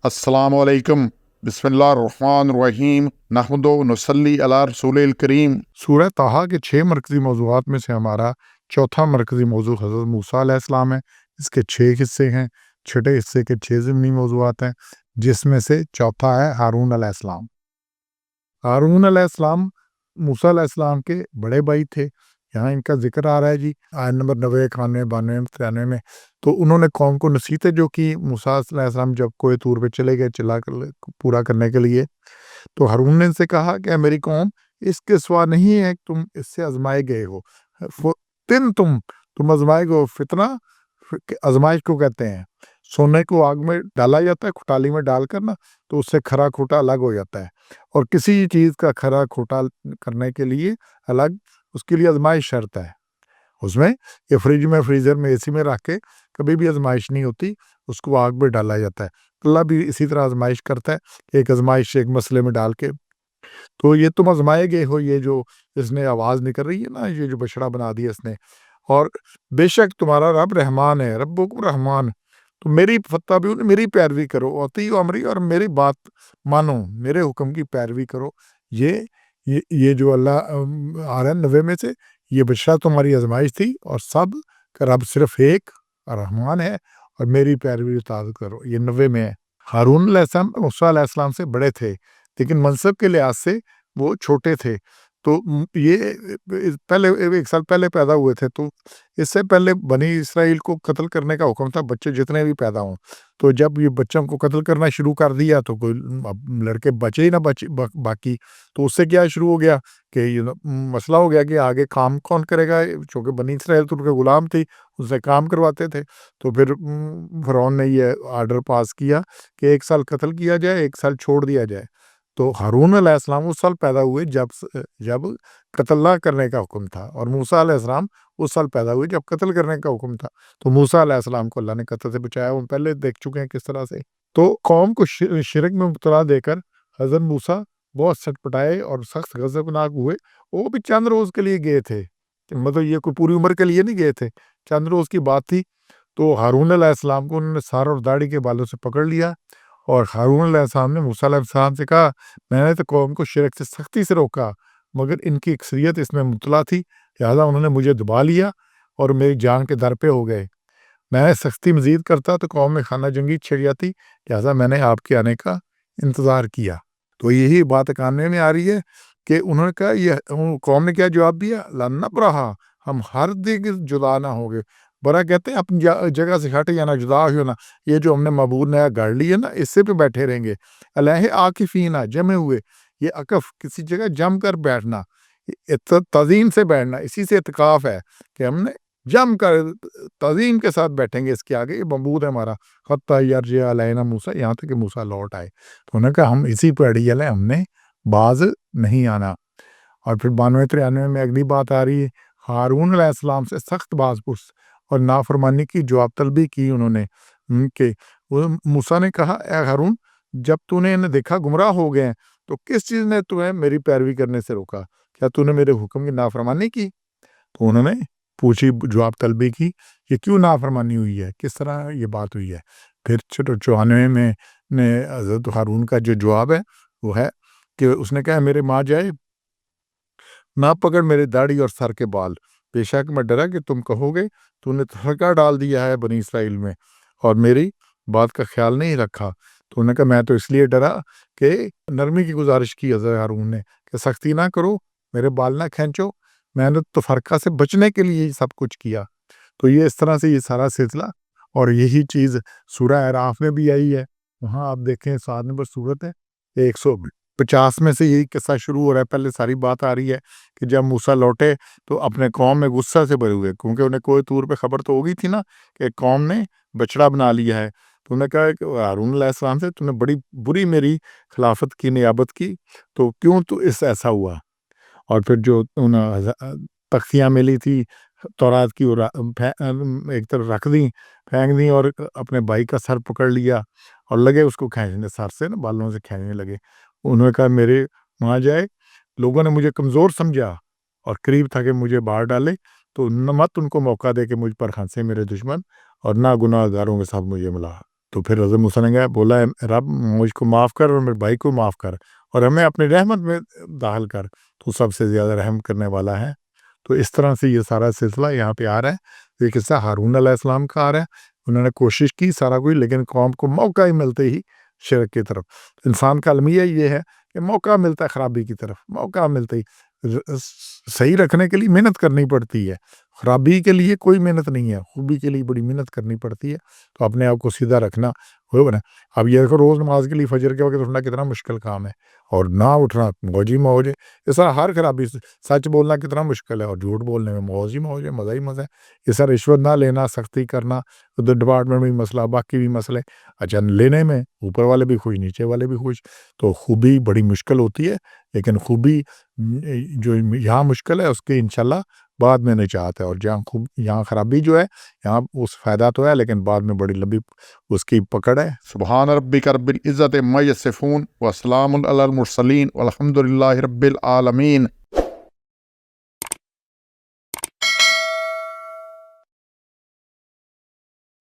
अस्सलामु अलैकुम बिस्मिल्लाहिर्रहमानिर्रहीम नहमदु नसल्ली अला रसूलिल करीम। सूरह ताहा के 6 मरकज़ी मौज़ूआत में से हमारा चौथा मरकज़ी मौज़ू हज़रत मूसा अलैहिस्सलाम है। इसके 6 हिस्से हैं। छठे हिस्से के 6 ज़िमनी मौज़ूआत हैं, जिसमें से चौथा है हारून अलैहिस्सलाम। हारून अलैहिस्सलाम मूसा अलैहिस्सलाम के बड़े भाई थे। यहाँ इनका ज़िक्र आ रहा है जी आयत नंबर 90, 91, 92, 93 में। तो उन्होंने कौम को नसीहतें जो की मूसा अलैहिस्सलाम जब कोहे तूर पे चले गए चिल्ला कर पूरा करने के लिए, तो हारून ने इनसे कहा कि मेरी कौम इसके सिवा नहीं है, तुम इससे आजमाए गए हो। तुम आजमाए गए हो। फितना आजमाइश को कहते हैं। सोने को आग में डाला जाता है, खुटाली में डालकर ना, तो उससे खरा खोटा अलग हो जाता है। और किसी चीज़ का खरा खोटा करने के लिए अलग उसके लिए आजमाइश शर्त है। उसमें ये फ्रिज में, फ्रीज़र में, एसी में रख के कभी भी आजमाइश नहीं होती, उसको आग में डाला जाता है। अल्लाह भी इसी तरह आजमाइश करता है, एक आजमाइश एक मसले में डाल के। तो ये तुम आजमाए गए हो, ये जो इसने आवाज़ निकल रही है ना, ये जो बछड़ा बना दिया इसने, और बेशक तुम्हारा रब रहमान है, रब्बुकुम रहमान। तो मेरी फत्तबिऊन, मेरी पैरवी करो, अतीउ अमरी, और मेरी बात मानो, मेरे हुक्म की पैरवी करो। ये जो अल्लाह आ रहा है 90 में से, ये बछड़ा तुम्हारी आजमाइश थी, और सब का रब सिर्फ एक रहमान है, और मेरी पैरवी इताअत करो। ये 90 में है। हारून अलैहिस्सलाम मूसा अलैहिस्सलाम से बड़े थे, लेकिन मनसब के लिहाज से वो छोटे थे। तो ये पहले 1 साल पहले पैदा हुए थे, तो इससे पहले बनी इसराइल को कत्ल करने का हुक्म था, बच्चे जितने भी पैदा हों। तो जब ये बच्चों को कत्ल करना शुरू कर दिया, तो कोई अब लड़के बचे ही ना बाकी। तो उससे क्या शुरू हो गया कि मसला हो गया कि आगे काम कौन करेगा, चूँकि बनी इसराइल तो उनके गुलाम थी, उससे काम करवाते थे। तो फिर फ़िरौन ने ये ऑर्डर पास किया कि 1 साल कत्ल किया जाए, 1 साल छोड़ दिया जाए। तो हारून अलैहिस्सलाम उस साल पैदा हुए जब कत्ल ना करने का हुक्म था, और मूसा अलैहिस्सलाम उस साल पैदा हुए जब कत्ल करने का हुक्म था। तो मूसा अलैहिस्सलाम को अल्लाह ने कत्ल से बचाया, हम पहले देख चुके हैं किस तरह से। तो कौम को शिरक में मुब्तला देकर हज़रत मूसा बहुत सटपटाए और सख्त गज़बनाक हुए। वो भी चंद रोज़ के लिए गए थे, मतलब ये कोई पूरी उम्र के लिए नहीं गए थे, चंद रोज़ की बात थी। तो हारून अलैहिस्सलाम को उन्होंने सर और दाढ़ी के बालों से पकड़ लिया, और हारून अलैहिस्सलाम ने मूसा अलैहिस्सलाम से कहा, मैंने तो कौम को शिरक से सख्ती से रोका, मगर इनकी अक्सरियत इसमें मुब्तला थी, लिहाजा उन्होंने मुझे दबा लिया और मेरी जान के दर पे हो गए। मैं सख्ती मज़ीद करता तो कौम में खाना जंगी छिड़ जाती, लिहाजा मैंने आपके आने का इंतज़ार किया। तो यही बात कानने में आ रही है कि उन्होंने कहा, ये कौम ने क्या जवाब दिया, लन नबरहा, हम हर दिन जुदा ना होंगे। बड़ा कहते हैं अपनी जगह से हट जाना, जुदा हो ना, ये जो हमने मबूद नया गढ़ लिया ना, इससे पे बैठे रहेंगे। अलह आकिफीना, जमे हुए, ये अकफ किसी जगह जम कर बैठना, तज़ीम से बैठना, इसी से इत्काफ है कि हमने जम कर तज़ीम के साथ बैठेंगे इसके आगे, ये मबूद है हमारा। हत्ता यरजिअ अलैना मूसा, यहाँ तक कि मूसा लौट आए। तो उन्होंने कहा हम इसी पे अड़ी है, हमने बाज नहीं आना। और फिर 92-93 में अगली बात आ रही है, हारून अलैहिस्सलाम से सख्त बाज़पुरस और नाफरमानी की जवाब तलबी की उन्होंने। कि मूसा ने कहा, ए हारून, जब तूने इन्हें देखा गुमराह हो गए हैं, तो किस चीज़ ने तुम्हें मेरी पैरवी करने से रोका? क्या तूने मेरे हुक्म की नाफरमानी की? तो उन्होंने पूछी, जवाब तलबी की, ये क्यों नाफरमानी हुई है, किस तरह ये बात हुई है? फिर 94 में ने हज़रत हारून का जो जवाब है वो है कि उसने कहा, मेरे माँ जाए, ना पकड़ मेरे दाढ़ी और सर के बाल, बेशक मैं डरा कि तुम कहोगे तूने तहलका डाल दिया है बनी इसराइल में, और मेरी बात का ख्याल नहीं रखा। तो उन्होंने कहा, मैं तो इसलिए डरा कि नरमी की गुजारिश की हज़रत हारून ने कि सख्ती ना करो, मेरे बाल ना खींचो, मैंने तो फ़रका से बचने के लिए ही सब कुछ किया। तो ये इस तरह से ये सारा सिलसिला, और यही चीज़ सूरह अराफ में भी आई है। वहाँ आप देखें 7 नंबर सूरत है, 150 में से यही किस्सा शुरू हो रहा है। पहले सारी बात आ रही है कि जब मूसा लौटे तो अपने कौम में गुस्सा से भरे हुए, क्योंकि उन्हें कोई तूर पे खबर तो हो गई थी ना कि कौम ने बछड़ा बना लिया है। तो उन्होंने कहा कि हारून अलैहिस्सलाम से, तूने बड़ी बुरी मेरी खिलाफत की, नियाबत की, तो क्यों तो इस ऐसा हुआ? और फिर जो तख्तियाँ मिली थी तौरात की, वो एक तरफ रख दी, फेंक दी, और अपने भाई का सर पकड़ लिया और लगे उसको खींचने, सर से ना बालों से खींचने लगे। उन्होंने कहा, मेरे वहाँ जाए, लोगों ने मुझे कमज़ोर समझा और करीब था कि मुझे बाहर डाले, तो न मत उनको मौका दे कि मुझ पर हंसे मेरे दुश्मन, और ना गुनाहगारों के साथ मुझे मिला। تو پھر حضرت موسیٰ نے کہا بولا ہے رب مجھ کو معاف کر اور میرے بھائی کو معاف کر اور ہمیں اپنی رحمت میں داخل کر، تو سب سے زیادہ رحم کرنے والا ہے۔ تو اس طرح سے یہ سارا سلسلہ یہاں پہ آ رہا ہے۔ یہ قصہ ہارون علیہ السلام کا آ رہا ہے، انہوں نے کوشش کی سارا کوئی، لیکن قوم کو موقع ہی ملتے ہی شرک کی طرف۔ انسان کا المیہ یہ ہے کہ موقع ملتا ہے خرابی کی طرف، موقع ملتے ہی صحیح رکھنے کے لیے محنت کرنی پڑتی ہے، خرابی کے لیے کوئی محنت نہیں ہے، خوبی کے لیے بڑی محنت کرنی پڑتی ہے۔ تو اپنے آپ کو سیدھا رکھنا ہو نا۔ اب یہ دیکھو روز نماز کے لیے فجر کے وقت اٹھنا کتنا مشکل کام ہے، اور نہ اٹھنا موج ہی موج ہے۔ اس طرح ہر خرابی، سچ بولنا کتنا مشکل ہے اور جھوٹ بولنے میں موج ہی موج ہے، مزہ ہی مزہ ہے۔ اس طرح رشوت نہ لینا، سختی کرنا، ادھر ڈپارٹمنٹ میں بھی مسئلہ، باقی بھی مسئلے، اچھا لینے میں اوپر والے بھی خوش نیچے والے بھی خوش۔ تو خوبی بڑی مشکل ہوتی ہے، لیکن خوبی جو یہاں مشکل ہے اس کے انشاءاللہ بعد میں نجات ہے، اور یہاں خرابی جو ہے یہاں اس فائدہ تو ہے لیکن بعد میں بڑی لمبی اس کی پکڑ ہے۔ سبحان ربک رب العزت عما یصفون وسلام علی المرسلین والحمد للہ رب العالمین۔